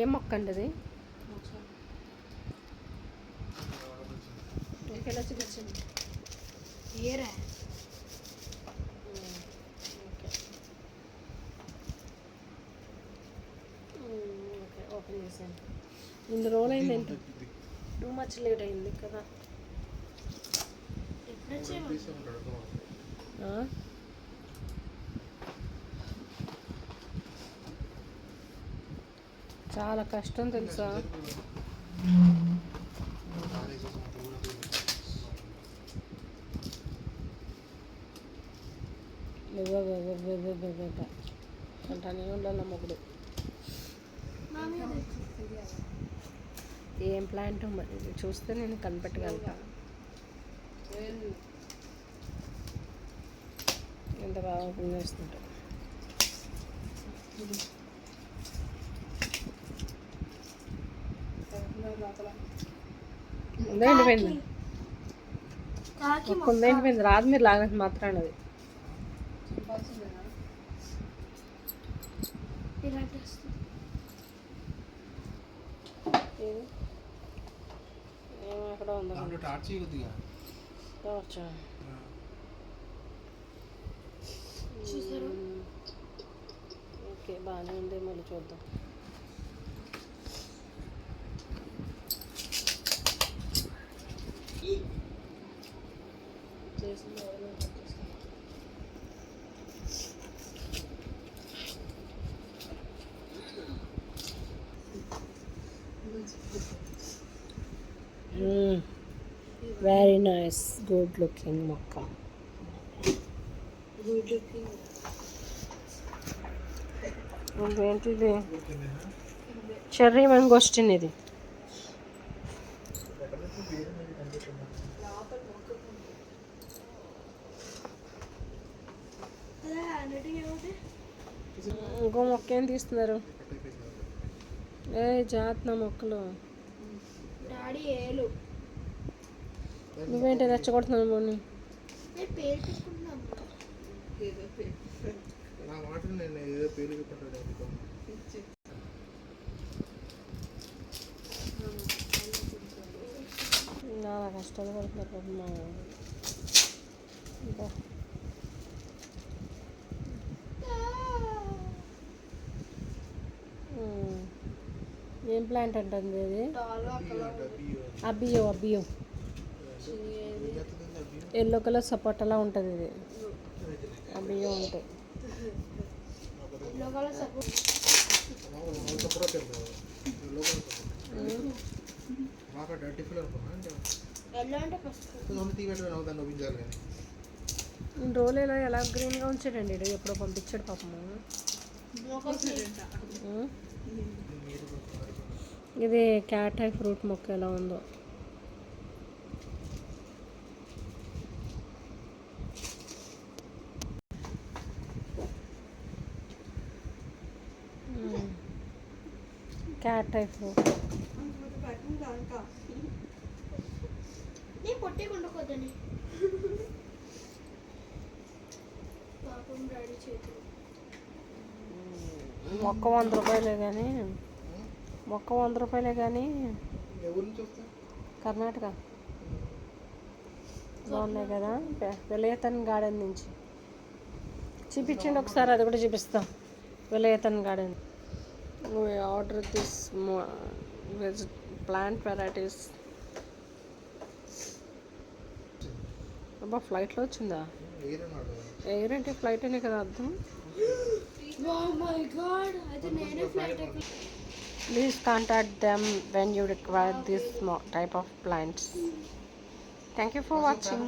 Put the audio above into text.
ఏం మొక్క అండి అది? ఎలా చూపించండి. ఏరా ఓకే ఓకే, ఓపెన్ చేసాను. ఇన్ని రోజులు అయింది ఏంటి? టూ మచ్ లేట్ అయింది కదా. చాలా కష్టం తెలుసా. అంటానే ఉండాలి మొగుడు. ఏం ప్లాంట్ మరి చూస్తే నేను కనిపెట్టగలుగుతా. ఎంత బాగా ఓపెన్ చేస్తుంటా. ఉందా ఎండిపోయింది? ఉందా ఎండిపోయింది? రాదు మీరు లాగంత మాత్రాన్ని అది. ఏమో ఎక్కడ ఉందా? ఓకే, బాగానే ఉంది. మళ్ళీ చూద్దాం. వెరీ నైస్, గుడ్ లుకింగ్ మొక్క. ఏంటిది? చెర్రీ మ్యాంగోస్టిన్ ఇది. ఇంకో మొక్క ఏం తీస్తున్నారు? ఏ జాతన మొక్కలు. నువ్వేంటి రెచ్చగొడుతున్నావు మోని? చాలా కష్టాలు పడుతున్నారు పాపం మా వాళ్ళు. ఏం ప్లాంట్ అంటుంది అది? అబ్బియో ఎల్లో కలర్ సపోటాలా ఉంటుంది ఇది. అబ్బియో ఉంటాయి. రోల్ ఎలా గ్రీన్గా ఉంచాడండి. ఎప్పుడో పంపించాడు పాపము. ఇది క్యాట్ ఐ ఫ్రూట్ మొక్క ఎలా ఉందో. క్యాట్ ఐ ఫ్రూట్ మొక్క 100 రూపాయలే కానీ కర్ణాటక బాగున్నాయి కదా. విలయతన్ గార్డెన్ నుంచి చూపించండి ఒకసారి, అది కూడా చూపిస్తాం. విలయతన్ garden. Order this plant varieties. అబ్బా, ఫ్లైట్లో వచ్చిందా? ఎయిర్ అంటే ఫ్లైట్ అనే కదా అర్థం. Please contact them when you require this type of plants. Thank you for watching.